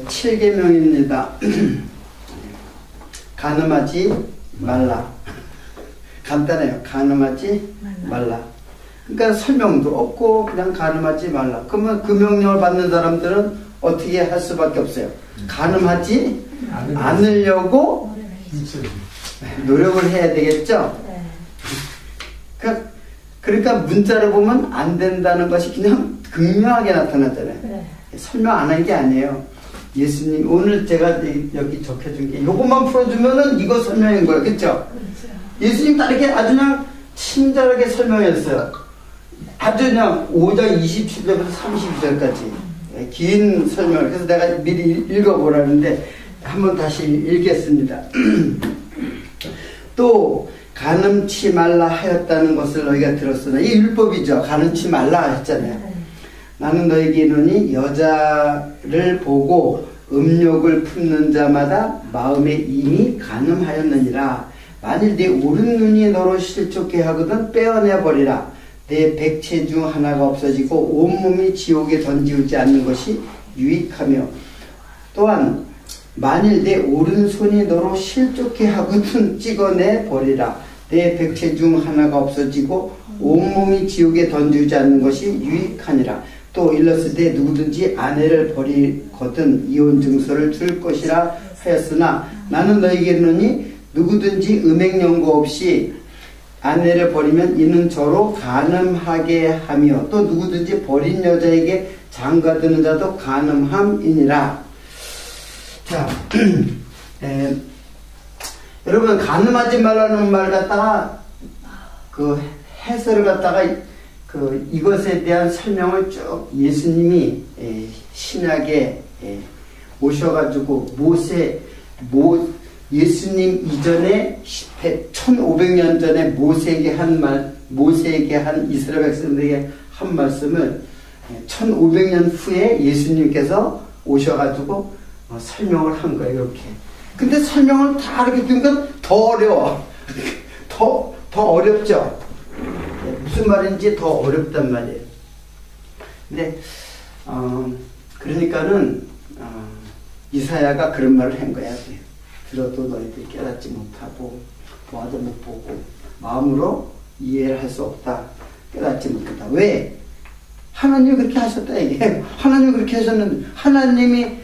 7계명입니다. 간음하지 말라. 간단해요. 간음하지 말라. 그러니까 설명도 없고 그냥 간음하지 말라. 그러면 그 명령을 받는 사람들은 어떻게 할 수밖에 없어요. 간음하지 않으려고 노력을 해야 되겠죠. 그러니까 문자를 보면 안 된다는 것이 그냥 극명하게 나타나잖아요. 설명 안 한 게 아니에요. 예수님, 오늘 제가 여기 적혀준 게 이것만 풀어주면은 이거 설명인 거예요. 그쵸? 예수님 다 이렇게 아주 그냥 친절하게 설명했어요. 아주 그냥 5장 27절부터 32절까지 긴 설명을. 그래서 내가 미리 읽어보라는데 한번 다시 읽겠습니다. 또 간음치 말라 하였다는 것을 너희가 들었으나, 이 율법이죠. 간음치 말라 했잖아요. 나는 너희에게 이르노니 여자를 보고 음욕을 품는 자마다 마음에 이미 간음하였느니라. 만일 네 오른 눈이 너로 실족해 하거든 빼어내버리라. 내 백체 중 하나가 없어지고 온몸이 지옥에 던지지 않는 것이 유익하며, 또한 만일 내 오른손이 너로 실족해 하거든 찍어내버리라. 내 백체 중 하나가 없어지고 온몸이 지옥에 던지지 않는 것이 유익하니라. 또 일렀으되 누구든지 아내를 버리거든 이혼 증서를 줄 것이라 하였으나 나는 너희에게 이르노니 누구든지 음행 연고 없이 아내를 버리면 이는 저로 간음하게 하며, 또 누구든지 버린 여자에게 장가드는 자도 간음함이니라. 자, 여러분, 간음하지 말라는 말 갖다가 그 해설을 갖다가 이것에 대한 설명을 쭉 예수님이 신약에 오셔가지고 예수님 이전에 1500년 전에 모세에게 한 이스라엘 백성들에게 한 말씀을 1500년 후에 예수님께서 오셔가지고 설명을 한 거예요. 이렇게. 근데 설명을 다 이렇게 듣니까 더 어려워. 더 어렵죠. 무슨 말인지 더 어렵단 말이에요. 근데 그러니까는 이사야가 그런 말을 한 거야. 들어도 너희들이 깨닫지 못하고 보아도 못 보고 마음으로 이해를 할 수 없다. 깨닫지 못한다. 왜? 하나님이 그렇게 하셨다 이게. 하나님이 그렇게 하셨는데, 하나님이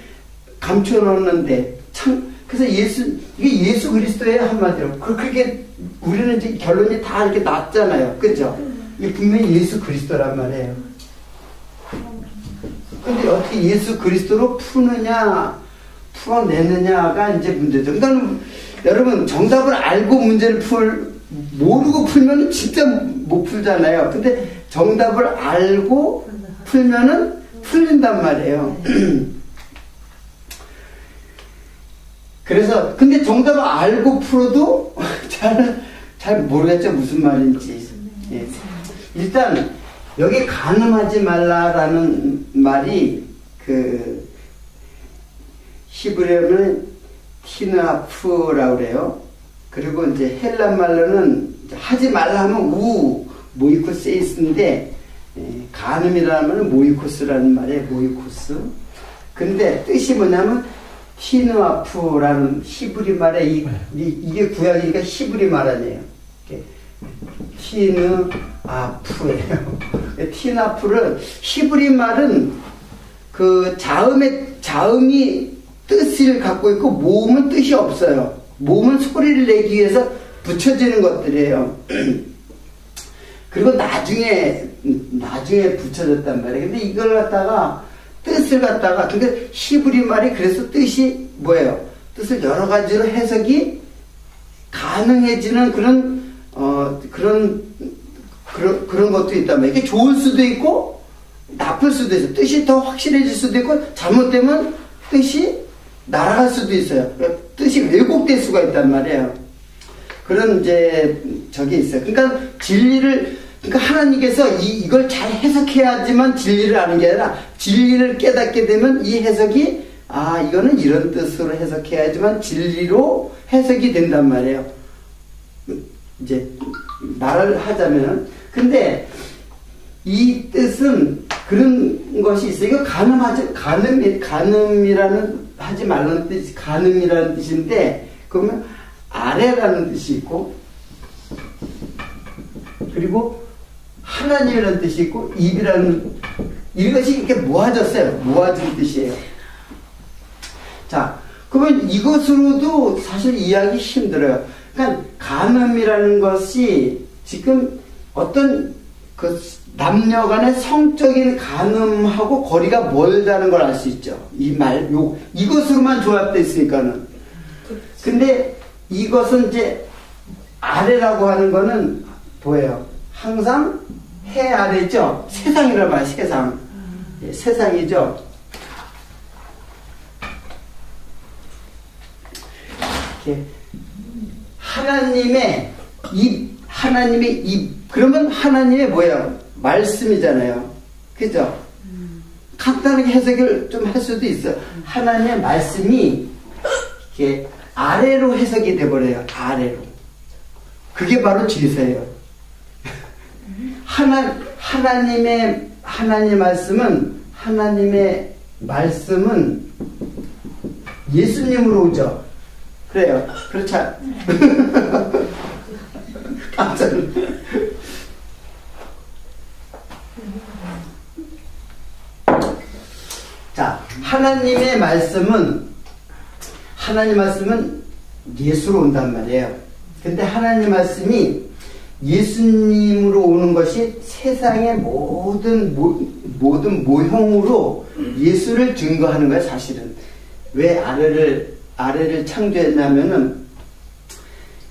감춰놓는데 참. 그래서 이게 예수 그리스도예요, 한마디로. 그렇게 우리는 이제 결론이 다 이렇게 났잖아요. 그죠? 이게 분명히 예수 그리스도란 말이에요. 근데 어떻게 예수 그리스도로 풀어내느냐가 이제 문제죠. 그러니까 여러분, 정답을 알고 문제를 모르고 풀면은 진짜 못 풀잖아요. 근데 정답을 알고 풀면은 풀린단 말이에요. 그래서, 근데 정답을 알고 풀어도 잘 모르겠죠. 무슨 말인지. 예. 일단, 여기 간음하지 말라라는 말이, 히브리어는 티나프라고 그래요. 그리고 이제 헬란 말로는 하지 말라 하면 모이코세이스인데, 간음이라는 말은 모이코스라는 말이에요. 모이코스. 근데 뜻이 뭐냐면, 티누아프라는 히브리 말에 이게 구약이니까 히브리 말 아니에요. 티누아프예요. 티누아프를 히브리 말은 그 자음이 뜻을 갖고 있고 모음은 뜻이 없어요. 모음은 소리를 내기 위해서 붙여지는 것들이에요. 그리고 나중에 붙여졌단 말이에요. 근데 이걸 갖다가 뜻을 갖다가, 근데 히브리 말이 그래서 뜻이 뭐예요? 뜻을 여러 가지로 해석이 가능해지는 그런 것도 있단 말이에요. 이게 좋을 수도 있고, 나쁠 수도 있어요. 뜻이 더 확실해질 수도 있고, 잘못되면 뜻이 날아갈 수도 있어요. 뜻이 왜곡될 수가 있단 말이에요. 그런 이제 저게 있어요. 그러니까 그러니까 하나님께서 이걸 잘 해석해야지만 진리를 아는 게 아니라, 진리를 깨닫게 되면 이 해석이 이거는 이런 뜻으로 해석해야지만 진리로 해석이 된단 말이에요. 이제 말을 하자면, 근데 이 뜻은 그런 것이 있어요. 이거 가늠이라는, 하지 말라는 뜻, 가늠이라는 뜻인데, 그러면 아래라는 뜻이 있고, 그리고 하나님이라는 뜻이 있고, 입이라는, 이것이 이렇게 모아졌어요. 모아진 뜻이에요. 자, 그러면 이것으로도 사실 이해하기 힘들어요. 그러니까 가늠이라는 것이 지금 어떤 그 남녀 간의 성적인 가늠하고 거리가 멀다는 걸 알 수 있죠. 이것으로만 조합되어 있으니까는. 근데 이것은 이제 아래라고 하는 거는 뭐예요? 항상 해 아래죠? 세상이란 말이에요, 세상. 예, 세상이죠. 이렇게 하나님의 입, 그러면 하나님의 뭐예요? 말씀이잖아요. 그죠? 간단하게 해석을 좀 할 수도 있어. 하나님의 말씀이 이렇게 아래로 해석이 돼버려요. 아래로. 그게 바로 제사예요. 하나님의 말씀은 예수님으로 오죠. 그래요. 그렇죠. 깜짝 놀랐어요. 자, 하나님 말씀은 예수로 온단 말이에요. 근데 하나님 말씀이 예수님으로 오는 것이 세상의 모든 모형으로 예수를 증거하는 거예요, 사실은. 왜 아래를 창조했냐면은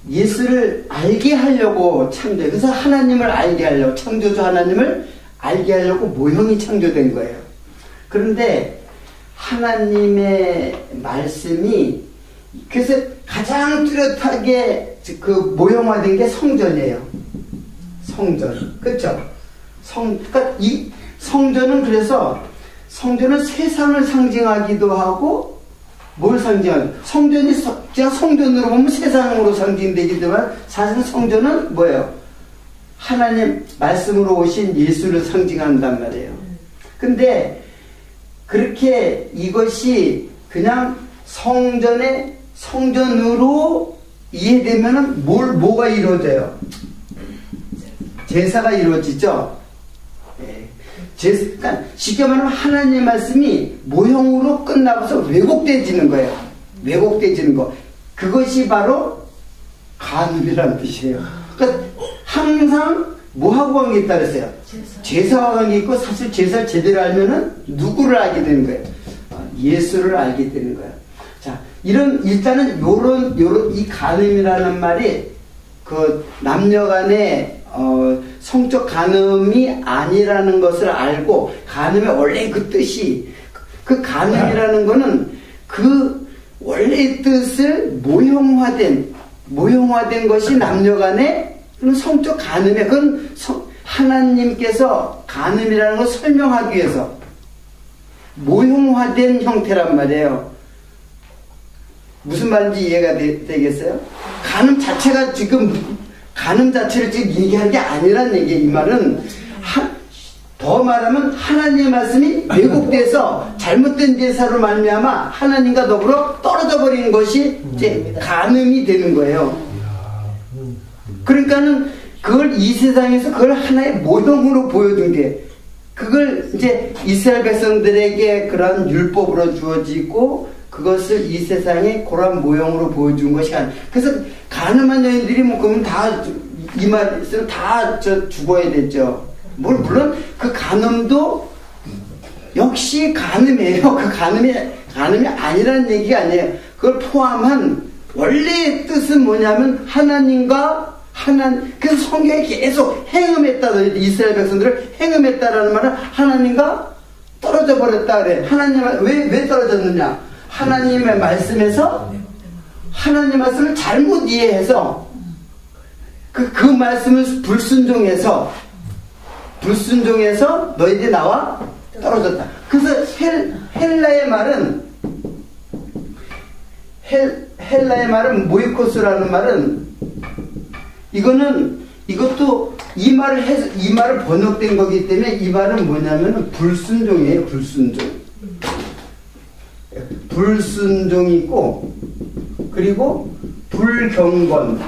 예수를 알게 하려고 창조해. 그래서 하나님을 알게 하려고, 창조주 하나님을 알게 하려고 모형이 창조된 거예요. 그런데 하나님의 말씀이, 그래서 가장 뚜렷하게 그 모형화된 게 성전이에요. 성전. 그렇죠? 그러니까 이 성전은, 그래서 성전은 세상을 상징하기도 하고, 뭘 상징하죠? 성전이 그냥 성전으로 보면 세상으로 상징되기지만 사실 성전은 뭐예요? 하나님 말씀으로 오신 예수를 상징한단 말이에요. 근데 그렇게 이것이 그냥 성전으로 이해되면은 뭐가 이루어져요? 제사가 이루어지죠? 그러니까 쉽게 말하면 하나님의 말씀이 모형으로 끝나고서 왜곡되어지는 거예요. 왜곡되어지는 거. 그것이 바로 간음이라는 뜻이에요. 그러니까 항상 뭐하고 관계 있다 그랬어요? 제사와 관계 있고, 사실 제사를 제대로 알면은 누구를 알게 되는 거예요? 예수를 알게 되는 거예요. 자, 일단은 이 간음이라는 말이 그 남녀 간의 성적 간음이 아니라는 것을 알고, 간음의 원래 그 뜻이, 그 간음이라는 거는 그 원래의 뜻을 모형화된 것이 남녀 간의 그런 성적 간음에, 그건 하나님께서 간음이라는 걸 설명하기 위해서 모형화된 형태란 말이에요. 무슨 말인지 이해가 되겠어요? 간음 자체가 지금 얘기하는 게 아니란 얘기예요. 이 말은 더 말하면 하나님의 말씀이 왜곡돼서 잘못된 제사로 말미암아 하나님과 더불어 떨어져 버리는 것이 이제 간음이 되는 거예요. 그러니까는 그걸 이 세상에서 그걸 하나의 모형으로 보여준 게, 그걸 이제 이스라엘 백성들에게 그런 율법으로 주어지고 그것을 이 세상에 그런 모형으로 보여준 것이 아니에요. 그래서 가늠한 여인들이 그러면 다 이 말 있으면 다 죽어야 되죠. 물론 그 간음도 역시 간음이에요. 그 간음이 아니라는 얘기가 아니에요. 그걸 포함한 원래의 뜻은 뭐냐면 그래서 성경에 계속 행음했다. 이스라엘 백성들을 행음했다라는 말은 하나님과 떨어져 버렸다 그래. 왜 떨어졌느냐? 하나님의 말씀에서 하나님의 말씀을 잘못 이해해서 그 말씀을 불순종해서 너희들이 나와 떨어졌다. 그래서 헬라의 말은 모이코스라는 말은 이것도 이 말을 번역된 거기 때문에 이 말은 뭐냐면 불순종이에요. 불순종. 불순종이 있고 그리고 불경건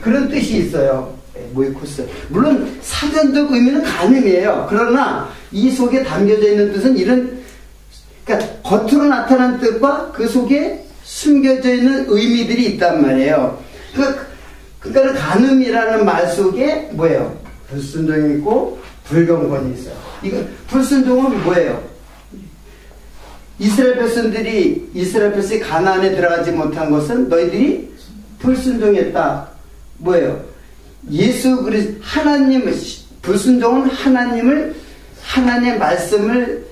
그런 뜻이 있어요. 모이코스. 물론 사전적 의미는 간음이에요. 그러나 이 속에 담겨져 있는 뜻은 이런 그러니까 겉으로 나타난 뜻과 그 속에 숨겨져 있는 의미들이 있단 말이에요. 그러니까 간음이라는 말 속에 뭐예요? 불순종이 있고 불경건이 있어요. 이거 불순종은 뭐예요? 이스라엘 백성이 가나안에 들어가지 못한 것은 너희들이 불순종했다. 뭐예요? 예수 그리스도 하나님을 불순종은 하나님의 말씀을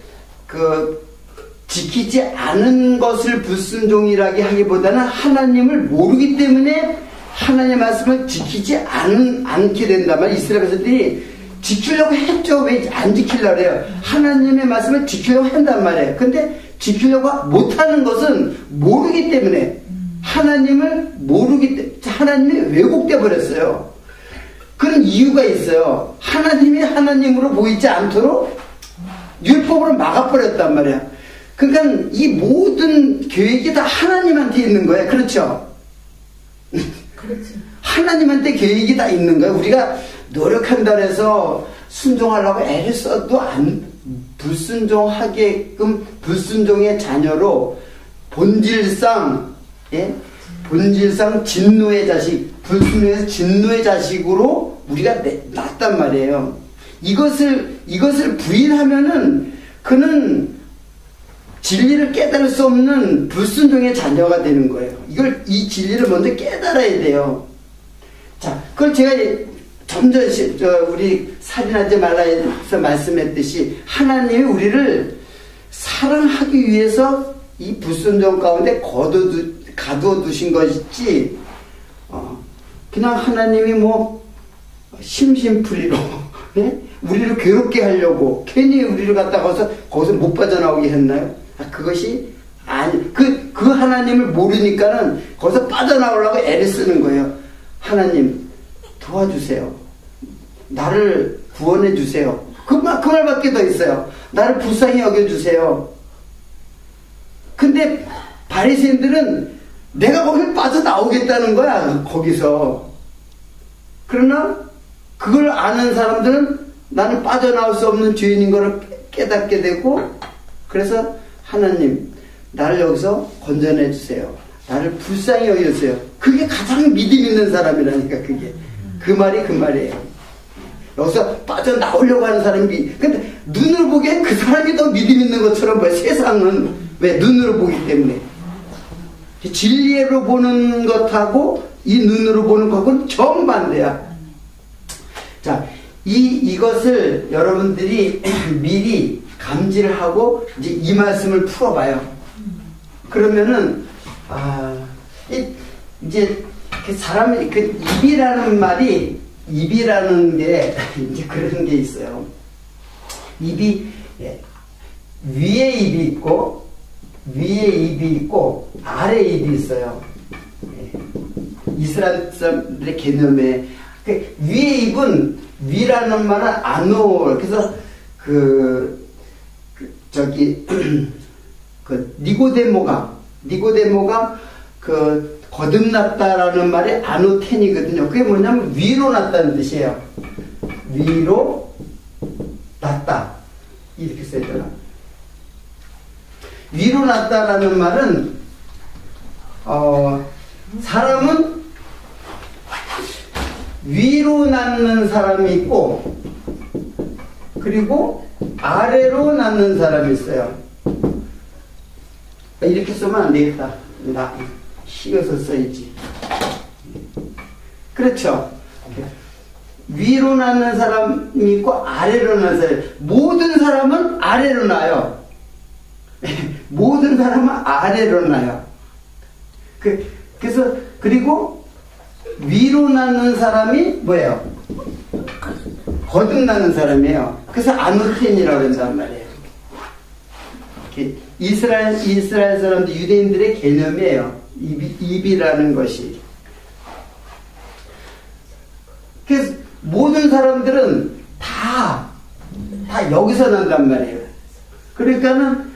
지키지 않은 것을 불순종이라고 하기보다는 하나님을 모르기 때문에 하나님의 말씀을 지키지 않게 된단 말이에요. 이스라엘 백성들이 지키려고 했죠. 왜 안 지키려고 해요? 하나님의 말씀을 지키려고 한단 말이에요. 근데 지키려고 못하는 것은 모르기 때문에 하나님이 왜곡돼 버렸어요. 그런 이유가 있어요. 하나님이 하나님으로 보이지 않도록 율법으로 막아버렸단 말이야. 그러니까 이 모든 계획이 다 하나님한테 있는 거예요. 그렇죠? 그렇죠. 하나님한테 계획이 다 있는 거예요. 우리가 노력한다 해서 순종하려고 애를 써도 불순종하게끔 불순종의 자녀로 본질상 진노의 자식, 불순종에서 진노의 자식으로 우리가 났단 말이에요. 이것을 부인하면은 그는 진리를 깨달을 수 없는 불순종의 자녀가 되는 거예요. 이 진리를 먼저 깨달아야 돼요. 자, 그걸 제가 점점 우리 살인하지 말라 해서 말씀했듯이 하나님이 우리를 사랑하기 위해서 이 불순종 가운데 가두어 두신 것이지 그냥 하나님이 심심풀이로 우리를 괴롭게 하려고 괜히 우리를 갖다가 거기서 못 빠져나오게 했나요? 그것이 아니 그 하나님을 모르니까는 거기서 빠져나오려고 애를 쓰는 거예요. 하나님 도와주세요. 나를 구원해 주세요. 그 말밖에 더 있어요. 나를 불쌍히 여겨주세요. 근데 바리새인들은 내가 거길 빠져나오겠다는 거야. 거기서. 그러나 그걸 아는 사람들은 나는 빠져나올 수 없는 죄인인 것을 깨닫게 되고 그래서 하나님 나를 여기서 건져내 주세요. 나를 불쌍히 여겨주세요. 그게 가장 믿음 있는 사람이라니까. 그게 그 말이에요. 여기서 빠져나오려고 하는 사람이 근데 눈으로 보기엔 그 사람이 더 믿음 있는 것처럼 세상은 왜 눈으로 보기 때문에 진리로 보는 것하고 이 눈으로 보는 것하고는 정반대야. 자, 이것을 여러분들이 미리 감지를 하고 이제 이 말씀을 풀어봐요. 그러면은 이제 그 사람이 입이라는 게 이제 그런 게 있어요. 입이 위에 입이 있고 아래 입이 있어요. 이스라엘 사람들의 개념에 위에 입은 위라는 말은 아노. 그래서 니고데모가 거듭났다라는 말이 아노텐이거든요. 그게 뭐냐면 위로 났다는 뜻이에요. 위로 났다. 이렇게 써있잖아. 위로 났다라는 말은 사람은 위로 낳는 사람이 있고 그리고 아래로 낳는 사람이 있어요. 이렇게 쓰면 안 되겠다. 쉬어서 써야지. 그렇죠? 위로 낳는 사람이 있고 아래로 낳는 사람이 있어요. 모든 사람은 아래로 낳아요. 모든 사람은 아래로 낳아요. 그래서 그리고 위로 낳는 사람이 뭐예요? 거듭나는 사람이에요. 그래서 아노텐이라고 한단 말이에요. 이스라엘 사람들, 유대인들의 개념이에요. 입이라는 것이. 그래서 여기서 난단 말이에요. 그러니까는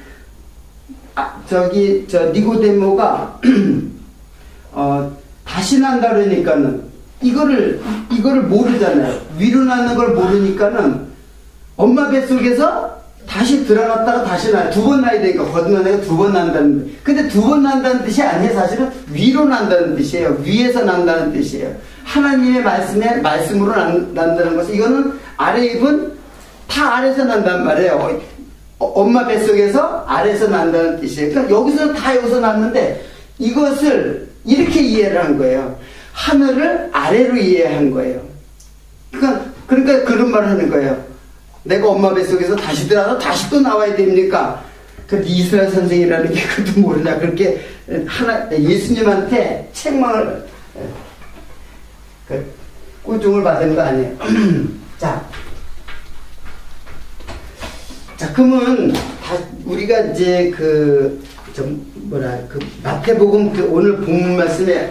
니고데모가 다시 난다 그러니까는 이거를 모르잖아요. 위로 나는 걸 모르니까는 엄마 뱃속에서 다시 들어갔다가 다시 나요. 두 번 나야 되니까 거듭난 애가 두 번 난다는. 근데 두 번 난다는 뜻이 아니에요. 사실은 위로 난다는 뜻이에요. 위에서 난다는 뜻이에요. 하나님의 말씀으로 난다는 것은, 이거는 아래 입은 다 아래서 난단 말이에요. 엄마 뱃속에서 아래서 난다는 뜻이에요. 그러니까 여기서 났는데 이것을 이렇게 이해를 한 거예요. 하늘을 아래로 이해한 거예요. 그러니까 그런 말을 하는 거예요. 내가 엄마 뱃속에서 다시 들어와서 다시 또 나와야 됩니까? 근데 이스라엘 선생이라는 게 그것도 모르냐. 그렇게 예수님한테 책망을, 꾸중을 받은 거 아니에요. 자, 그러면 우리가 이제 마태복음 오늘 본문 말씀에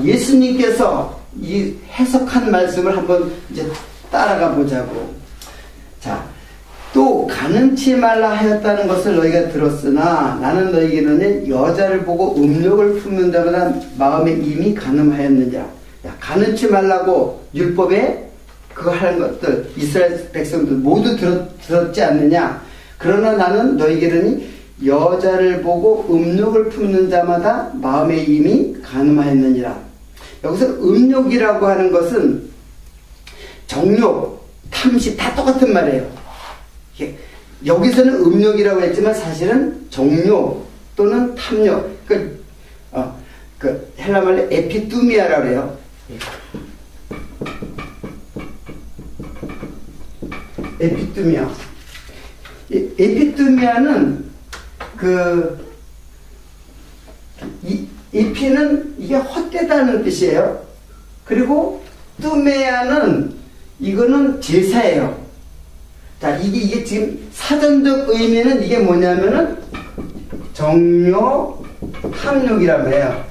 예수님께서 이 해석한 말씀을 한번 이제 따라가 보자고. 자, 또 가늠치 말라 하였다는 것을 너희가 들었으나 나는 너희에게는 여자를 보고 음욕을 품는 자마다 마음에 이미 가늠하였느냐. 야, 가늠치 말라고 율법에 그거 하는 것들 이스라엘 백성들 모두 들었지 않느냐. 그러나 나는 너희에게는 여자를 보고 음욕을 품는 자마다 마음에 이미 가늠하였느니라. 여기서 음욕이라고 하는 것은 정욕, 탐심 다 똑같은 말이에요. 여기서는 음욕이라고 했지만 사실은 정욕 또는 탐욕. 헬라 말로 에피뚜미아라고 해요. 에피뚜미아. 에피뚜미아는 에피는 이게 헛되다는 뜻이에요. 그리고 뚜메아는 이거는 제사예요. 자, 이게 지금 사전적 의미는 이게 뭐냐면은 정욕, 탐욕이라고 해요.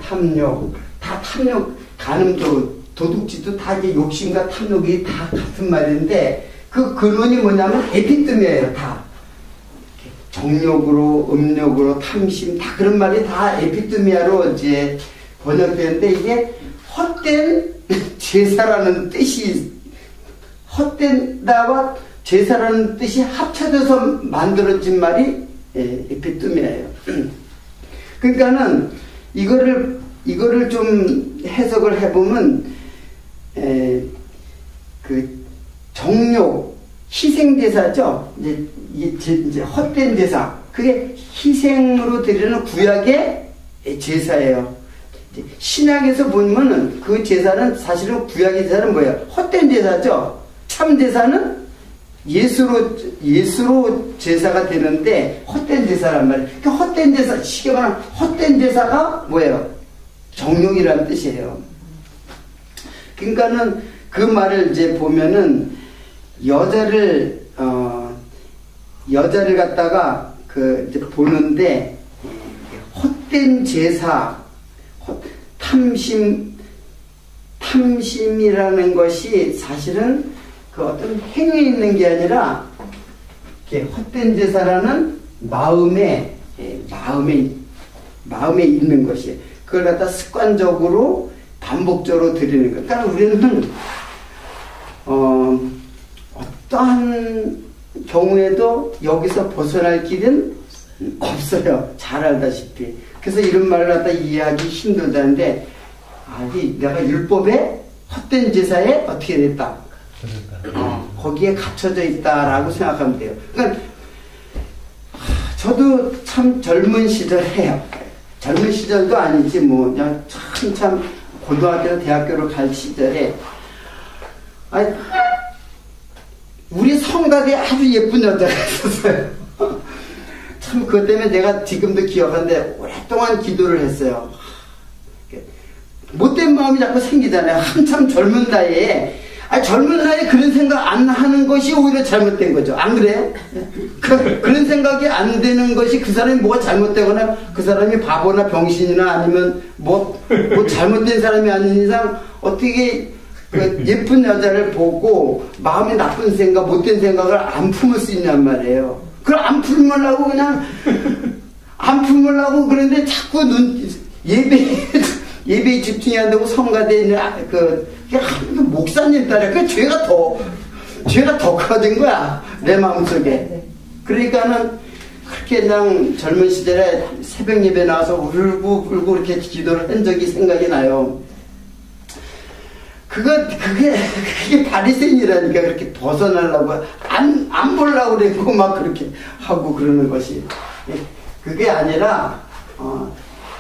탐욕. 다 탐욕, 간음도, 도둑질도 다 이게 욕심과 탐욕이 다 같은 말인데 그 근원이 뭐냐면 에피뜸이에요. 다. 정욕으로, 음욕으로, 탐심, 다 그런 말이 다 에피뜸이야로 이제 번역되는데 이게 헛된 제사라는 뜻이, 헛된다와 제사라는 뜻이 합쳐져서 만들어진 말이 에피뜸이에요. 그러니까는 이거를 좀 해석을 해보면 정욕, 희생제사죠. 이제 헛된 제사. 그게 희생으로 드리는 구약의 제사예요. 신약에서 보면은 그 제사는 사실은 구약의 제사는 뭐예요? 헛된 제사죠. 참 제사는 예수로 제사가 되는데 헛된 제사란 말이에요. 그 헛된 제사, 쉽게 말하면 헛된 제사가 뭐예요? 정욕이라는 뜻이에요. 그러니까는 그 말을 이제 보면은 여자를 갖다가 이제 보는데 헛된 제사, 탐심이라는 것이 사실은 그 어떤 행위에 있는 게 아니라 헛된 제사라는 마음에 있는 것이에요. 그걸 갖다 습관적으로 반복적으로 드리는 거예요. 그러니까 우리는 어떠한 경우에도 여기서 벗어날 길은 없어요. 잘 알다시피. 그래서 이런 말을 갖다 이해하기 힘들다는데, 내가 율법에 헛된 제사에 어떻게 됐다? 거기에 갇혀져 있다라고 생각하면 돼요. 그러니까 저도 참 젊은 시절에, 젊은 시절도 아니지 뭐 그냥 참 고등학교 대학교로 갈 시절에 우리 성가대에 아주 예쁜 여자가 있었어요. 참 그것 때문에 내가 지금도 기억하는데 오랫동안 기도를 했어요. 못된 마음이 자꾸 생기잖아요. 한참 젊은 나이에. 젊은 나이에 그런 생각 안 하는 것이 오히려 잘못된 거죠. 안 그래요? 그런 생각이 안 되는 것이 그 사람이 뭐가 잘못되거나 그 사람이 바보나 병신이나 아니면 뭐 잘못된 사람이 아닌 이상 어떻게 그 예쁜 여자를 보고 마음에 나쁜 생각, 못된 생각을 안 품을 수 있냔 말이에요. 그걸 안 풀으려고 그냥 안 품으려고 그런데 자꾸 예배에 집중이 안 되고 성가대에 있는 목사님 따라 그 죄가 더 커진 거야 내 마음속에. 그러니까는 그렇게 그냥 젊은 시절에 새벽 예배 나와서 울고 이렇게 기도를 한 적이 생각이 나요. 그게 바리새인이라니까. 그렇게 벗어나려고 안 보려고 그랬고 막 그렇게 하고 그러는 것이. 그게 아니라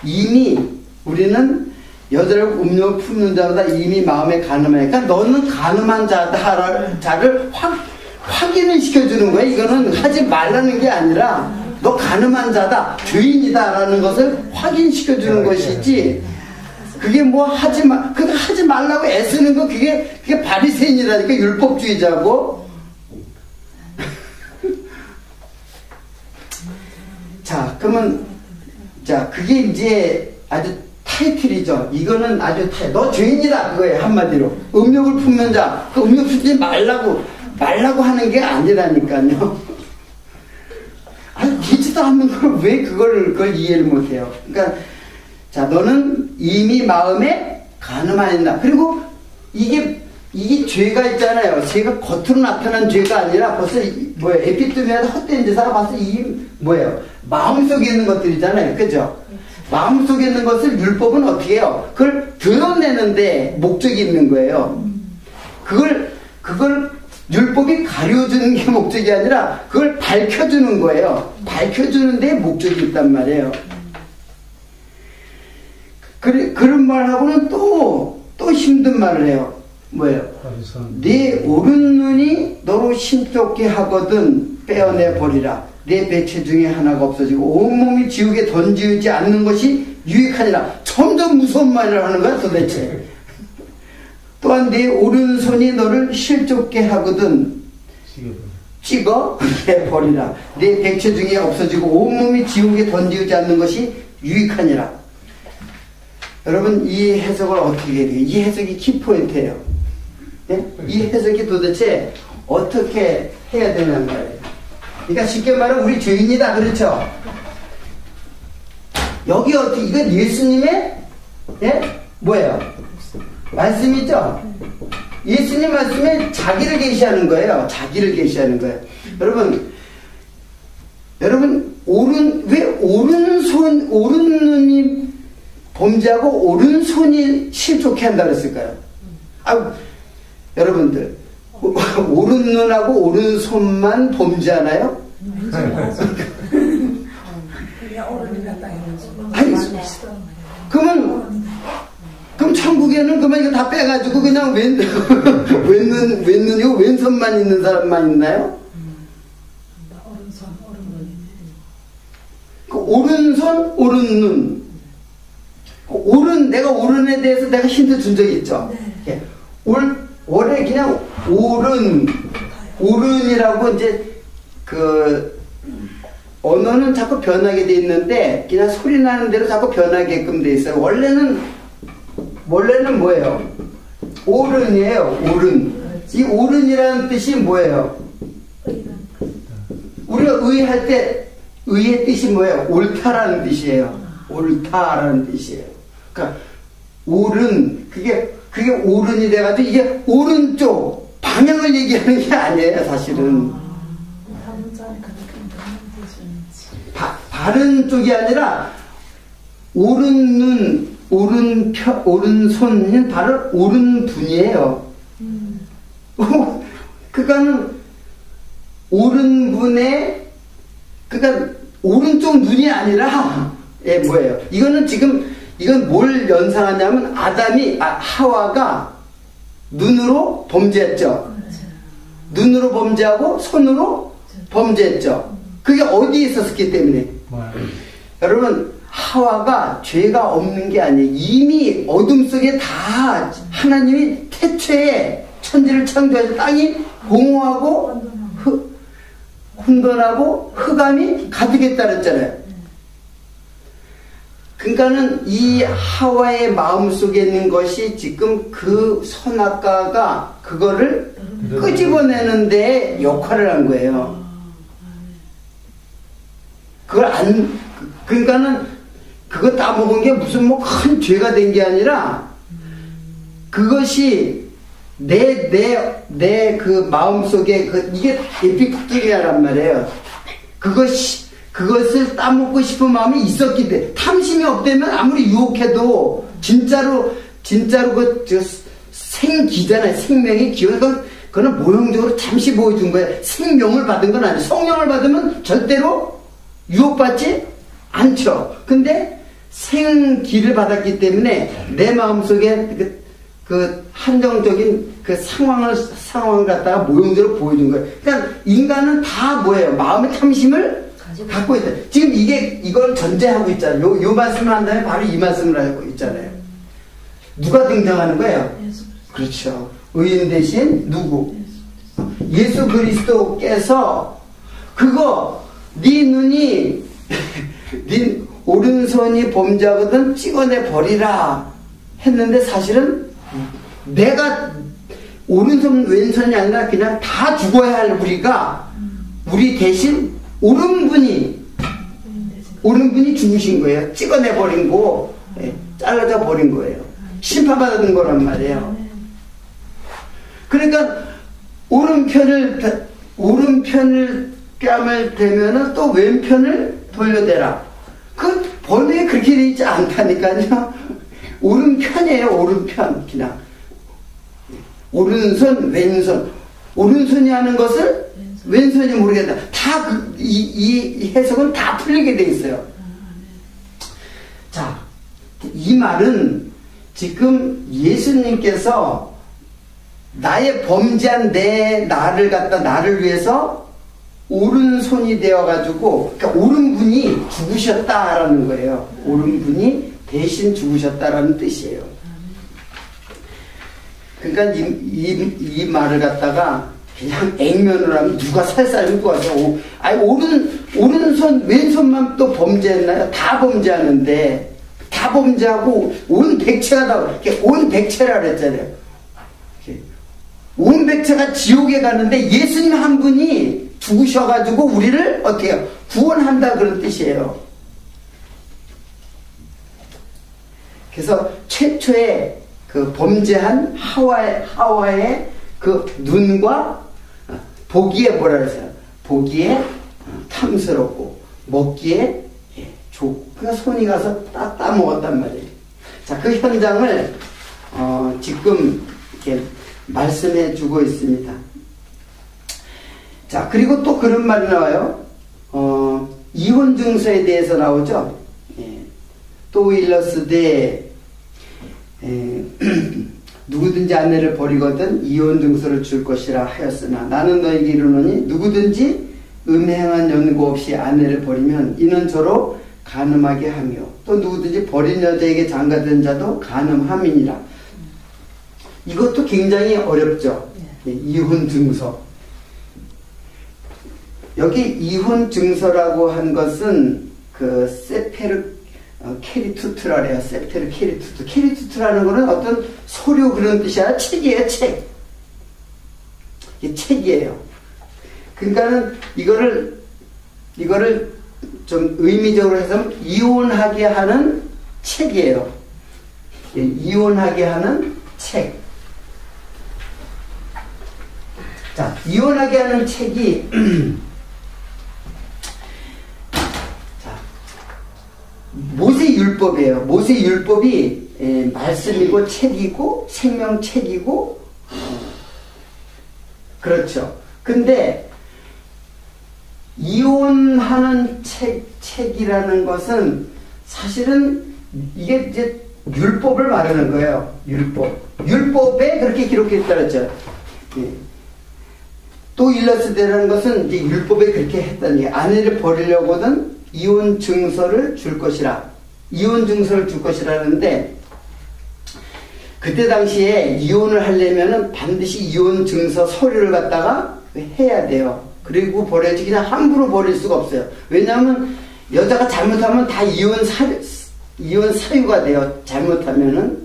이미 우리는 여자를 음욕을 품는 자보다 이미 마음에 가늠하니까 너는 가늠한 자를 확인을 시켜주는 거야. 이거는 하지 말라는 게 아니라 너 가늠한 자다, 죄인이다 라는 것을 확인시켜주는 것이지, 그게 뭐 그거 하지 말라고 애쓰는 거, 그게 바리새인이라니까. 율법주의자고. 자, 그러면, 그게 이제 아주 타이틀이죠. 이거는 아주 너 죄인이다, 그거예요, 한마디로. 음욕을 품는 자, 그 음욕 품지 말라고 하는 게 아니라니까요. 되지도 않는 걸 왜 그걸 이해를 못해요. 그러니까, 너는 이미 마음에 가늠하였나. 그리고 이게 죄가 있잖아요. 죄가 겉으로 나타난 죄가 아니라 벌써 에피토미아도 헛된 제사가 벌써 마음속에 있는 것들이잖아요. 그죠? 마음속에 있는 것을 율법은 어떻게 해요? 그걸 드러내는데 목적이 있는 거예요. 그걸 율법이 가려주는 게 목적이 아니라 그걸 밝혀주는 거예요. 밝혀주는 데 목적이 있단 말이에요. 그런 말하고는 또 힘든 말을 해요. 뭐예요? 네 오른 눈이 너로 심쫓게 하거든 빼어내 버리라. 내 배체 중에 하나가 없어지고 온몸이 지옥에 던지지 않는 것이 유익하니라. 점점 무서운 말을 하는 거야 도대체. 또한 네 오른손이 너를 실족게 하거든 찍어 버리라. 내 백체 중에 없어지고 온몸이 지옥에 던지지 않는 것이 유익하니라. 여러분, 이 해석을 어떻게 해야 돼요? 이 해석이 키포인트예요. 네? 이 해석이 도대체 어떻게 해야 되는 말이에요. 그러니까 쉽게 말하면 우리 죄인이다, 그렇죠? 여기 어떻게, 이건 예수님의 뭐예요? 말씀이죠? 예수님 말씀에 자기를 계시하는 거예요. 자기를 계시하는 거예요. 여러분, 왜 오른 눈이 범죄하고 오른손이 실족해 한다 그랬을까요? 여러분들, 오른 눈하고 오른손만 범죄하나요? 아니, 그럼 천국에는 그만 이거 다 빼가지고 그냥 왼눈이고 왼손만 있는 사람만 있나요? 오른손, 오른눈. 내가 오른에 대해서 내가 힌트 준 적이 있죠? 네. 원래 그냥 오른이라고 이제 언어는 자꾸 변하게 돼 있는데 그냥 소리 나는 대로 자꾸 변하게끔 돼 있어요. 원래는 뭐예요? 오른이에요. 오른. 이 오른이라는 뜻이 뭐예요? 우리가 의할 때 의의 뜻이 뭐예요? 옳다라는 뜻이에요. 옳다라는 뜻이에요. 그러니까 오른, 그게 오른이 돼가지고 이게 오른쪽 방향을 얘기하는 게 아니에요, 사실은. 바른 쪽이 아니라 오른 눈, 오른손은 바로 오른분이에요. 그러니까는 오른분의, 그러니까 오른쪽 눈이 아니라 뭐예요? 이건 뭘 연상하냐면 하와가 눈으로 범죄했죠. 눈으로 범죄하고 손으로 범죄했죠. 그게 어디에 있었기 때문에. 여러분, 하와가 죄가 없는 게 아니에요. 이미 어둠 속에 다 하나님이 태초에 천지를 창조해서 땅이 공허하고 혼돈하고 흑암이 가득했다 그랬잖아요. 그러니까는 이 하와의 마음속에 있는 것이 지금 그 선악과가 그거를 끄집어내는데 역할을 한 거예요. 그걸 그러니까는 그거 따먹은 게 무슨 뭐 큰 죄가 된 게 아니라 그것이 내 그 마음속에 이게 에피쿠리아란 말이에요. 그것을 따먹고 싶은 마음이 있었기 때문에 탐심이 없다면 아무리 유혹해도 진짜로 생기잖아요. 생명의 기원. 그거는 모형적으로 잠시 보여준 거예요. 생명을 받은 건 아니에요. 성령을 받으면 절대로 유혹받지 않죠. 근데 생기를 받았기 때문에 내 마음속에 그 한정적인 그 상황을 갖다가 모형적으로 보여준 거예요. 그러니까 인간은 다 뭐예요? 마음의 탐심을 갖고 있다. 지금 이걸 전제하고 있잖아요. 요 말씀을 한 다음에 바로 이 말씀을 하고 있잖아요. 누가 등장하는 거예요? 그렇죠. 의인 대신 누구? 예수 그리스도께서 그거 네 눈이 네 오른손이 범죄하거든 찍어내 버리라 했는데 사실은 내가 오른손 왼손이 아니라 그냥 다 죽어야 할 우리 대신 옳은 분이 죽으신 거예요. 찍어내 버린 거, 잘라져 버린 거예요. 심판받은 거란 말이에요. 그러니까 오른편을 뺨을 대면은 또 왼편을 돌려대라. 그 번역이 그렇게 되어 있지 않다니까요. 오른편이에요. 오른편. 그냥 오른손 왼손. 오른손이 하는 것을 왼손이 모르겠다. 다 이 해석은 다 풀리게 돼 있어요. 자, 이 말은 지금 예수님께서 나의 범죄한 나를 위해서 오른손이 되어가지고, 그러니까 옳은 분이 죽으셨다라는 거예요. 옳은 분이 대신 죽으셨다라는 뜻이에요. 그러니까 이 말을 갖다가 그냥 액면으로 하면 누가 살살 읽고 와서 오른손 왼손만 또 범죄했나요? 다 범죄하는데 다 범죄하고 온 백체가 다 이렇게 온 백체라 그랬잖아요. 온 백체가 지옥에 가는데 예수님 한 분이 죽으셔가지고 우리를 어떻게 해요? 구원한다 그런 뜻이에요. 그래서 최초의 그 범죄한 하와의 그 눈과 보기에 뭐라 그랬어요? 보기에 탐스럽고 먹기에 좋고 그러니까 손이 가서 따먹었단 말이에요. 자, 그 현장을 지금 이렇게 말씀해 주고 있습니다. 자, 그리고 또 그런 말이 나와요. 이혼 증서에 대해서 나오죠. 또 일러스되 누구든지 아내를 버리거든 이혼 증서를 줄 것이라 하였으나 나는 너에게 이르노니 누구든지 음행한 연고 없이 아내를 버리면 이는 저로 간음하게 하며 또 누구든지 버린 여자에게 장가든 자도 간음함이니라. 이것도 굉장히 어렵죠. 이혼 증서. 여기 이혼 증서라고 한 것은 그 세페르 캐리투트라 그래요. 세페르 캐리투트. 캐리투트라는 거는 어떤 소료 그런 뜻이 아니라 책이에요. 책. 이게 책이에요. 그러니까는 이거를 좀 의미적으로 해서 이혼하게 하는 책이에요. 이혼하게 하는 책. 자, 이혼하게 하는 책이 모세율법이에요. 모세율법이 말씀이고 책이고 생명책이고 그렇죠. 근데 이혼하는 책이라는 것은 사실은 이게 이제 율법을 말하는 거예요. 율법에 그렇게 기록했다 그랬죠. 또 일러스되라는 것은 이제 율법에 그렇게 했다는 게 아내를 버리려고는 이혼 증서를 줄 것이라. 이혼 증서를 줄 것이라는데 그때 당시에 이혼을 하려면은 반드시 이혼 증서 서류를 갖다가 해야 돼요. 그리고 버려야지 그냥 함부로 버릴 수가 없어요. 왜냐하면 여자가 잘못하면 다 이혼 이혼 사유가 돼요. 잘못하면은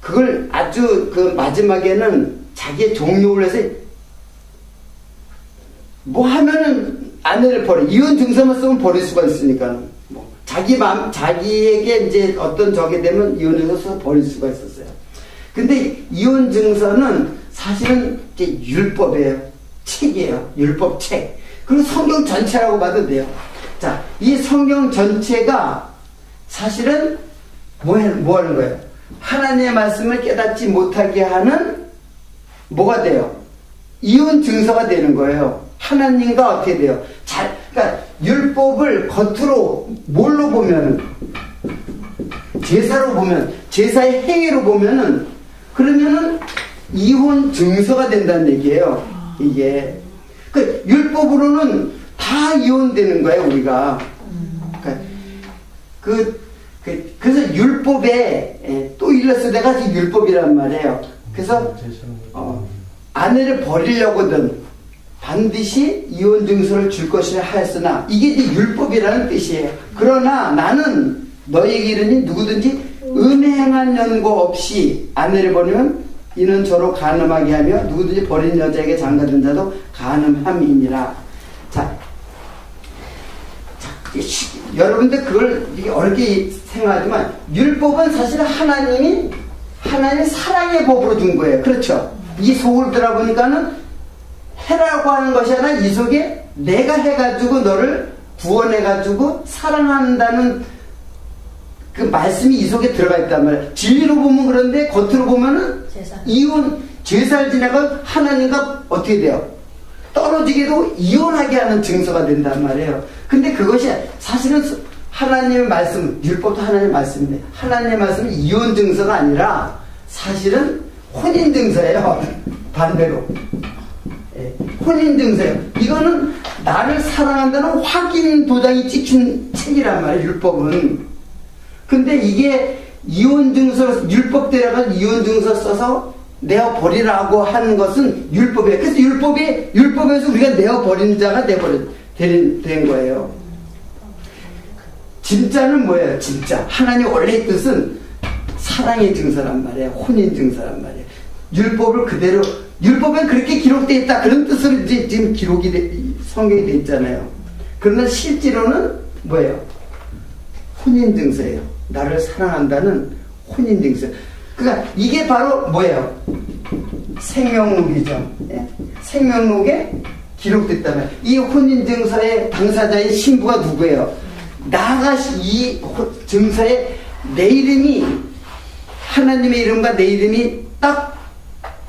그걸 아주 그 마지막에는 자기의 종욕을 해서 뭐 하면은 아내를 버려. 이혼 증서만 쓰면 버릴 수가 있으니까. 뭐 자기 마음, 자기에게 이제 어떤 적이 되면 이혼 증서 써서 버릴 수가 있었어요. 근데 이혼 증서는 사실은 이제 율법이에요. 책이에요. 율법 책. 그리고 성경 전체라고 봐도 돼요. 자, 이 성경 전체가 사실은 뭐 하는 거예요? 하나님의 말씀을 깨닫지 못하게 하는 뭐가 돼요? 이혼 증서가 되는 거예요. 하나님과 어떻게 돼요? 그러니까 율법을 겉으로 뭘로 보면은 제사로 보면 제사의 행위로 보면은 그러면은 이혼 증서가 된다는 얘기예요. 이게 그 율법으로는 다 이혼되는 거예요. 우리가 그래서 율법에 또 일러서 내가 율법이란 말이에요. 그래서 아내를 버리려거든 반드시 이혼 증서를 줄 것이라 하였으나 이게 이제 율법이라는 뜻이에요. 그러나 나는 너에게 이르니 누구든지 음행한 연고 없이 아내를 버리면 이는 저로 간음하게 하며 누구든지 버린 여자에게 장가든 자도 간음함이니라. 자, 여러분들 그걸 어렵게 생각하지만 율법은 사실 하나님이 사랑의 법으로 준 거예요. 그렇죠? 이 속을 들어보니까는 해라고 하는 것이 아니라 이 속에 내가 해가지고 너를 구원해가지고 사랑한다는 그 말씀이 이 속에 들어가 있단 말이에요. 진리로 보면 그런데 겉으로 보면은 이혼, 제사를 지나가 하나님과 어떻게 돼요? 떨어지게도 이혼하게 하는 증서가 된단 말이에요. 근데 그것이 사실은 하나님의 말씀, 율법도 하나님의 말씀인데 하나님의 말씀은 이혼 증서가 아니라 사실은 혼인 증서예요. 반대로. 혼인 증서예요. 이거는 나를 사랑한다는 확인 도장이 찍힌 책이란 말이에요. 율법은. 근데 이게 이혼 증서, 율법 대라가 이혼 증서 써서 내어 버리라고 하는 것은 율법이에요. 그래서 율법에서 우리가 내어 버리는 자가 된 거예요. 진짜는 뭐예요? 진짜 하나님 원래의 뜻은 사랑의 증서란 말이에요. 혼인 증서란 말이에요. 율법을 그대로, 율법에 그렇게 기록되어 있다 그런 뜻으로 이제 지금 성경이 되어 있잖아요. 그러나 실제로는 뭐예요? 혼인 증서예요. 나를 사랑한다는 혼인 증서. 그러니까 이게 바로 뭐예요? 생명록이죠. 예? 생명록에 기록됐다면 이 혼인 증서의 당사자인 신부가 누구예요? 나가 이 증서에 내 이름이 하나님의 이름과 내 이름이 딱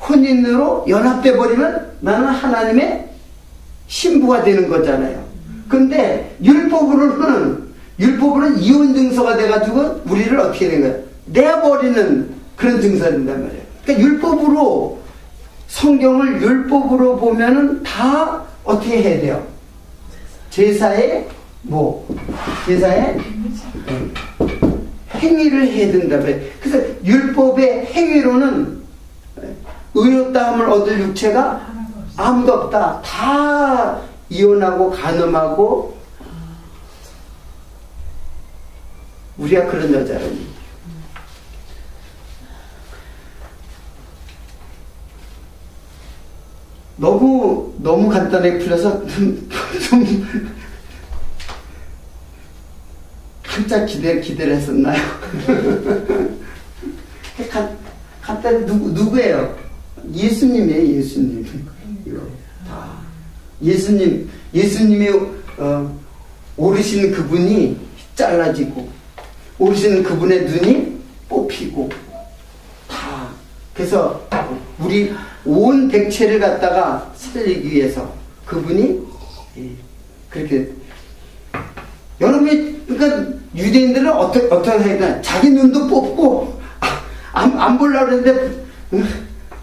혼인으로 연합돼 버리면 나는 하나님의 신부가 되는 거잖아요. 근데 율법으로는 이혼 증서가 돼가지고 우리를 어떻게 된 거예요? 내버리는 그런 증서가 된단 말이에요. 그러니까 율법으로, 성경을 율법으로 보면은 다 어떻게 해야 돼요? 제사의 행위를 해야 된다. 그래서 율법의 행위로는 의롭다함을 얻을 육체가 아무도 없다. 다 이혼하고 간음하고 우리가 그런 여자라니. 너무 간단하게 풀려서 좀 한짝 기대를 했었나요? 간단히 누구예요? 예수님이에요. 예수님. 이거 다 예수님이 오르시는 그분이 잘라지고 오르시는 그분의 눈이 뽑히고 다. 그래서 우리 온 백체를 갖다가 살리기 위해서 그분이 그렇게. 여러분이 그러니까 유대인들은 어떻게 해야 되나? 자기 눈도 뽑고 안 보려고 했는데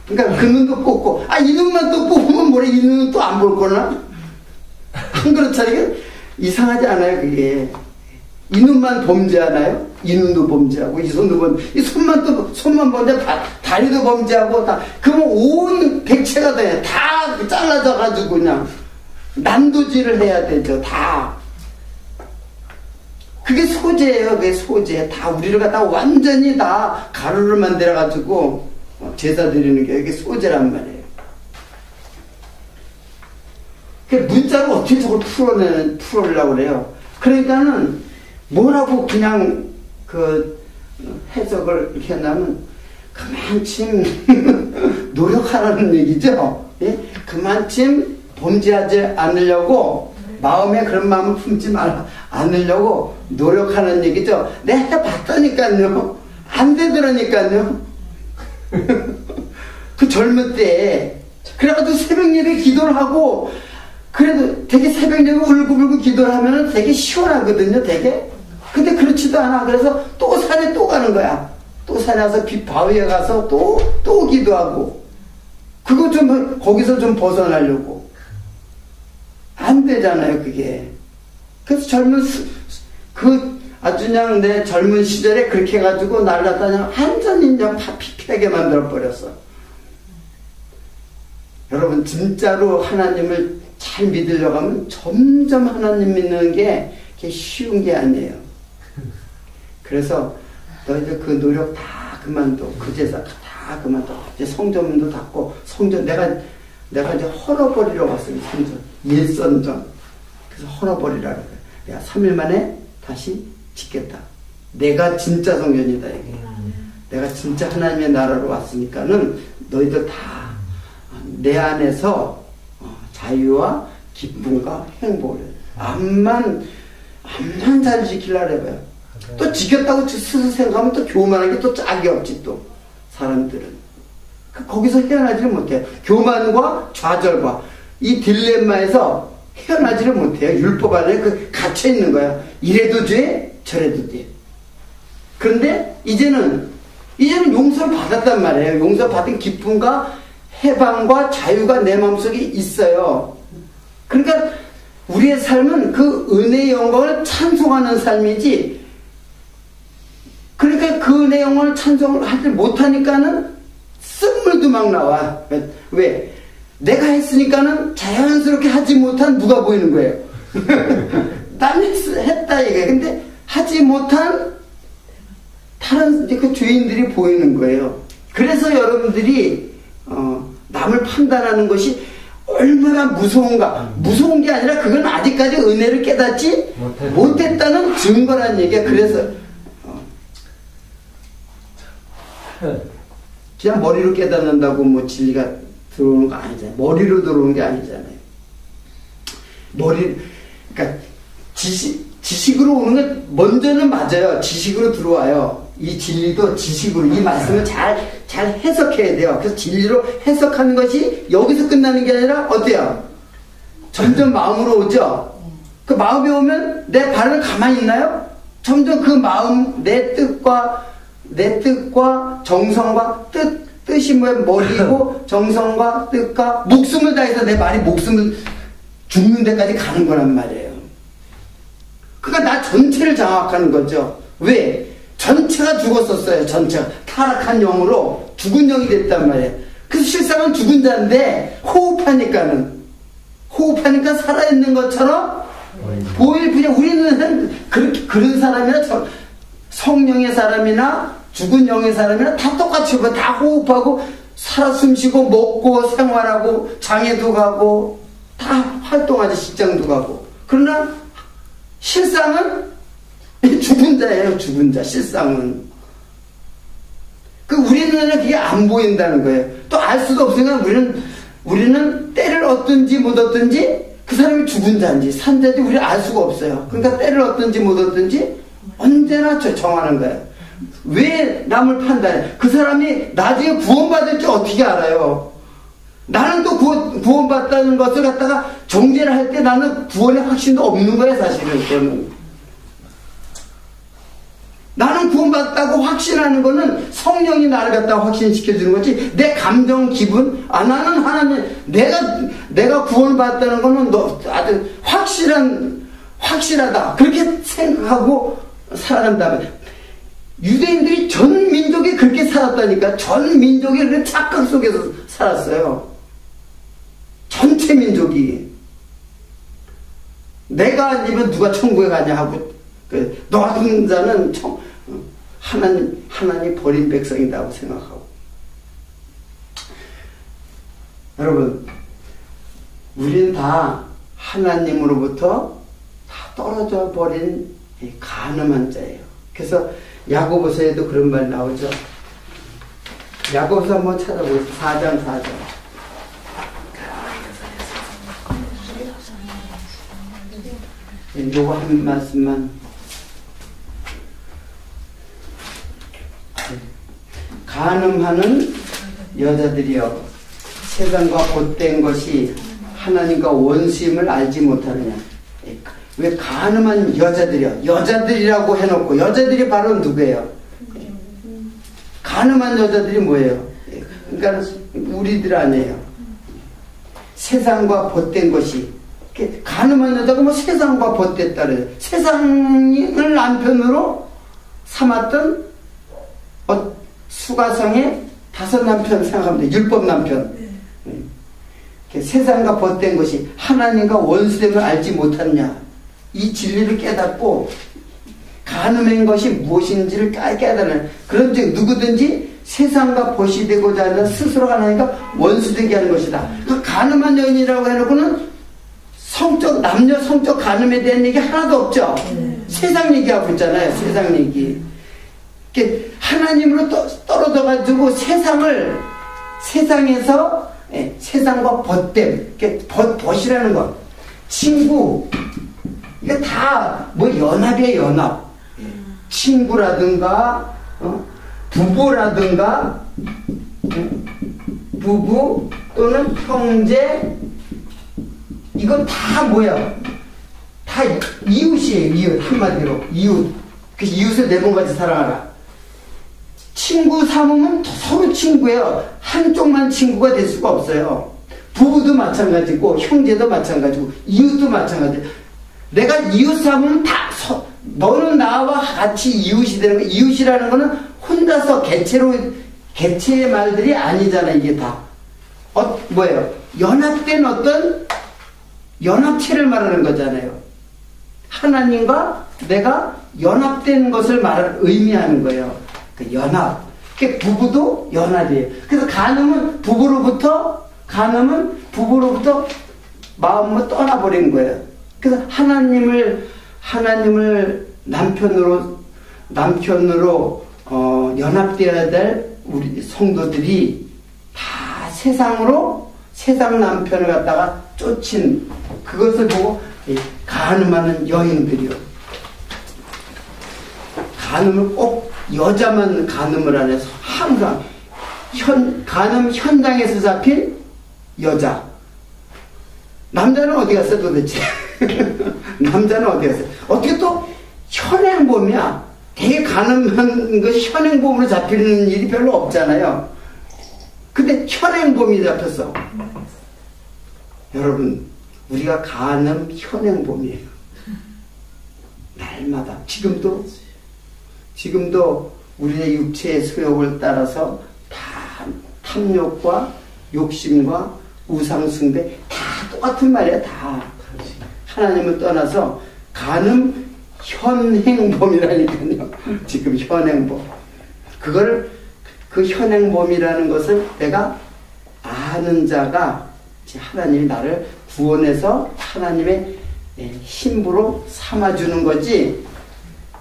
그러니까 그 눈도 뽑고 이 눈만 또 뽑으면 뭐래? 이 눈은 또 안 볼 거나? 안 그렇잖아요. 이상하지 않아요 그게. 이 눈만 범죄하나요? 이 눈도 범죄하고 이 손도 범죄, 이 손만 범죄, 다리도 범죄하고 다. 그러면 온 백체가 돼. 다 잘라져 가지고 그냥 난도질을 해야 되죠. 다. 그게 소재예요. 그게 소재. 다 우리를 갖다 완전히 다 가루를 만들어가지고 제사 드리는 게 이게 소재란 말이에요. 그 문자로 어떻게 저걸 풀어내려고 그래요. 그러니까는 뭐라고 그냥 그 해석을 이렇게 한다면 그만큼 노력하라는 얘기죠. 예? 그만큼 범죄하지 않으려고 마음에 그런 마음을 품지 않으려고 노력하는 얘기죠. 내가 해봤다니까요. 안 되더라니까요. 그 젊을 때 그래가지고 새벽 예배 기도를 하고 그래도 되게 새벽 예배 울고불고 기도를 하면 되게 시원하거든요. 되게. 근데 그렇지도 않아. 그래서 또 산에 또 가는 거야. 또 산에 가서 바위에 가서 또 기도하고 그거 좀 거기서 좀 벗어나려고 안 되잖아요. 그게. 그래서 아주 그냥 내 젊은 시절에 그렇게 해가지고 나를 갖다 그냥 완전히 그냥 피폐하게 만들어버렸어. 여러분 진짜로 하나님을 잘 믿으려고 하면 점점 하나님 믿는 게 쉬운 게 아니에요. 그래서 너희들 그 노력 다 그만둬. 그 제사 다 그만둬. 이제 성전문도 닫고 성전 내가 이제 헐어버리러 왔어요. 성전 일선전. 그래서 헐어버리라 그래. 내가 3일 만에 다시 짓겠다. 내가 진짜 성전이다 이게. 내가 진짜 하나님의 나라로 왔으니까는 너희들 다 내 안에서 자유와 기쁨과 행복을 암만 잘 지키려고 해봐요. 또 지켰다고 스스로 생각하면 또 교만한 게 또 짝이 없지 또 사람들은. 거기서 헤어나지를 못해요. 교만과 좌절과 이 딜레마에서 헤어나지를 못해요. 율법 안에 갇혀있는 거야. 이래도 돼 저래도 돼. 그런데 이제는 용서를 받았단 말이에요. 용서받은 기쁨과 해방과 자유가 내 마음속에 있어요. 그러니까 우리의 삶은 그 은혜의 영광을 찬송하는 삶이지. 그러니까 그 은혜의 영광을 찬송을 하지 못하니까는 쓴물도 막 나와. 왜? 내가 했으니까는 자연스럽게 하지 못한 누가 보이는 거예요. 남이 했다 이게. 근데 하지 못한 다른 그 죄인들이 보이는 거예요. 그래서 여러분들이 남을 판단하는 것이 얼마나 무서운가. 무서운 게 아니라 그건 아직까지 은혜를 깨닫지 못했다는 증거란 얘기야. 그래서 그냥 머리로 깨닫는다고 뭐 진리가 들어오는 거 아니잖아요. 머리로 들어오는 게 아니잖아요. 그러니까 지식으로 오는 건 먼저는 맞아요. 지식으로 들어와요. 이 진리도 지식으로 이 말씀을 잘 해석해야 돼요. 그래서 진리로 해석하는 것이 여기서 끝나는 게 아니라 어때요? 점점 마음으로 오죠. 그 마음이 오면 내 발은 가만히 있나요? 점점 그 마음 내 뜻과 정성과 뜻이 머리고 정성과 뜻과 목숨을 다해서 내 말이 목숨을 죽는 데까지 가는 거란 말이에요. 그러니까 나 전체를 장악하는 거죠. 왜? 전체가 죽었었어요. 전체가 타락한 영으로 죽은 영이 됐단 말이에요. 그래서 실상은 죽은 자인데 호흡하니까 살아있는 것처럼 보일 뿐이야. 우리는 그런 사람이나 성령의 사람이나 죽은 영의 사람이나 다 똑같이 다 호흡하고 살아 숨쉬고 먹고 생활하고 장에도 가고 다 활동하지. 직장도 가고. 그러나 실상은 죽은 자예요. 죽은 자. 실상은. 우리 눈에는 그게 안 보인다는 거예요. 또 알 수도 없으니까 우리는 때를 얻든지 못 얻든지 그 사람이 죽은 자인지 산 자인지 우리 알 수가 없어요. 그러니까 때를 얻든지 못 얻든지 언제나 정하는 거예요. 왜 남을 판단해? 그 사람이 나중에 구원받을지 어떻게 알아요? 나는 또 구원받다는 것을 갖다가 정죄를 할 때 나는 구원의 확신도 없는 거예요. 사실은 그거는. 나는 구원받았다고 확신하는 거는 성령이 나를 갖다가 확신시켜주는 거지. 내 감정, 기분, 나는 하나님, 내가 구원받았다는 거는 아주 확실하다. 그렇게 생각하고 살아간다면. 유대인들이 전 민족이 그렇게 살았다니까. 전 민족이 그 착각 속에서 살았어요. 전체 민족이. 내가 아니면 누가 천국에 가냐 하고 너 같은 자는 하나님 버린 백성이라고 생각하고. 여러분, 우리는 다 하나님으로부터 다 떨어져 버린 가늠한 자예요. 그래서 야고보서에도 그런 말 나오죠. 야고보서 한번 찾아보세요. 4장 4절. 요거 한 말씀만. 간음하는 여자들이여, 세상과 못된 것이 하나님과 원수임을 알지 못하느냐. 왜 간음한 여자들이요? 여자들이라고 해놓고, 여자들이 바로 누구예요? 간음한 여자들이 뭐예요? 그러니까 우리들 아니에요. 세상과 못된 것이. 간음한 여자가 뭐 세상과 못됐다 그래요. 세상을 남편으로 삼았던 수가성의 5 남편 생각하면 돼요. 율법 남편. 세상과 벗된 것이 하나님과 원수됨을 알지 못하느냐. 이 진리를 깨닫고 간음한 것이 무엇인지를 깨달으면, 그런즉 누구든지 세상과 벗이 되고자 하는 스스로가 하나님과 원수되게 하는 것이다. 그 간음한 여인이라고 해놓고는 남녀 성적 간음에 대한 얘기 하나도 없죠. 세상 얘기하고 있잖아요. 세상 얘기. 하나님으로 떨어져가지고 세상에서 세상과 벗됨, 벗이라는 것, 친구, 이게 다 뭐 연합이에요. 연합. 친구라든가 부부라든가 부부 또는 형제, 이건 다 뭐야? 다 이웃이에요. 이웃. 한마디로 이웃. 그래서 이웃을 4번까지 사랑하라. 친구 삼으면 서로 친구예요. 한쪽만 친구가 될 수가 없어요. 부부도 마찬가지고, 형제도 마찬가지고, 이웃도 마찬가지고. 내가 이웃 삼으면 너는 나와 같이 이웃이 되는 거야. 이웃이라는 거는 혼자서 개체의 말들이 아니잖아. 이게 다 뭐예요? 연합된 어떤 연합체를 말하는 거잖아요. 하나님과 내가 연합된 것을 의미하는 거예요. 그 연합. 부부도 연합이에요. 그래서 간음은 부부로부터 마음을 떠나버린 거예요. 그래서 하나님을 남편으로 연합되어야 될 우리 성도들이 다 세상 남편을 갖다가 쫓은, 그것을 보고 간음하는 여인들이요. 간음을 꼭 여자만 간음을 안 해서 항상 간음 현장에서 잡힌 여자. 남자는 어디 갔어 도대체? 남자는 어디 갔어? 어떻게 또 현행범이야? 되게 간음한 것이 현행범으로 잡히는 일이 별로 없잖아요. 근데 현행범이 잡혔어. 여러분, 우리가 간음 현행범이에요. 날마다. 지금도 우리의 육체의 소욕을 따라서 다 탐욕과 욕심과 우상숭배 다 똑같은 말이야. 다. 하나님을 떠나서 간음 현행범이라니까요. 지금 현행범. 그 현행범이라는 것을 내가 아는 자가, 하나님이 나를 구원해서 하나님의 신부로 삼아주는 거지,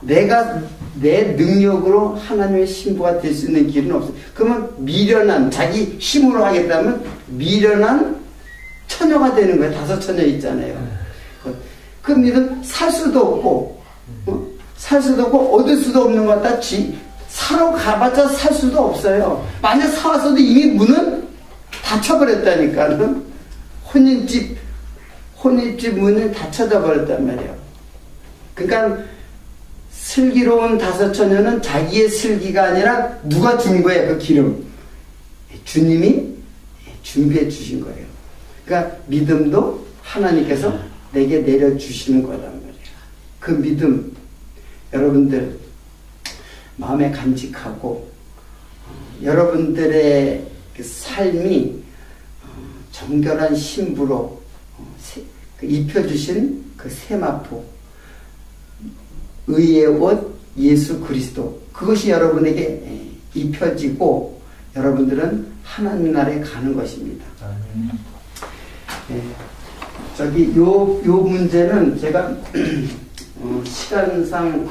내가 내 능력으로 하나님의 신부가 될 수 있는 길은 없어. 그러면 미련한, 자기 힘으로 하겠다면 미련한 처녀가 되는 거예요. 5 처녀 있잖아요. 그럼 이건 살 수도 없고, 얻을 수도 없는 것 같다. 사러 가봤자 살 수도 없어요. 만약 사왔어도 이미 문은 닫혀버렸다니까는. 혼인집 문은 닫혀져 버렸단 말이에요. 그러니까 슬기로운 5 처녀는 자기의 슬기가 아니라 누가 준 거예요? 그 기름. 주님이 준비해 주신 거예요. 그러니까 믿음도 하나님께서 내게 내려주시는 거란 말이에요. 그 믿음, 여러분들 마음에 간직하고, 여러분들의 그 삶이 정결한 신부로 입혀주신 그 세마포, 의의 옷 예수 그리스도, 그것이 여러분에게 입혀지고 여러분들은 하나님 나라에 가는 것입니다. 저기 요 문제는 제가 시간상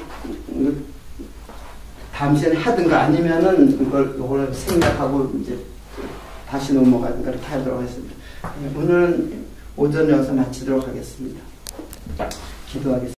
다음 시간에 하든가 아니면은 이걸 생각하고 이제 다시 넘어가든가 이렇게 하도록 하겠습니다. 오늘은 오전 여기서 마치도록 하겠습니다. 기도하겠습니다.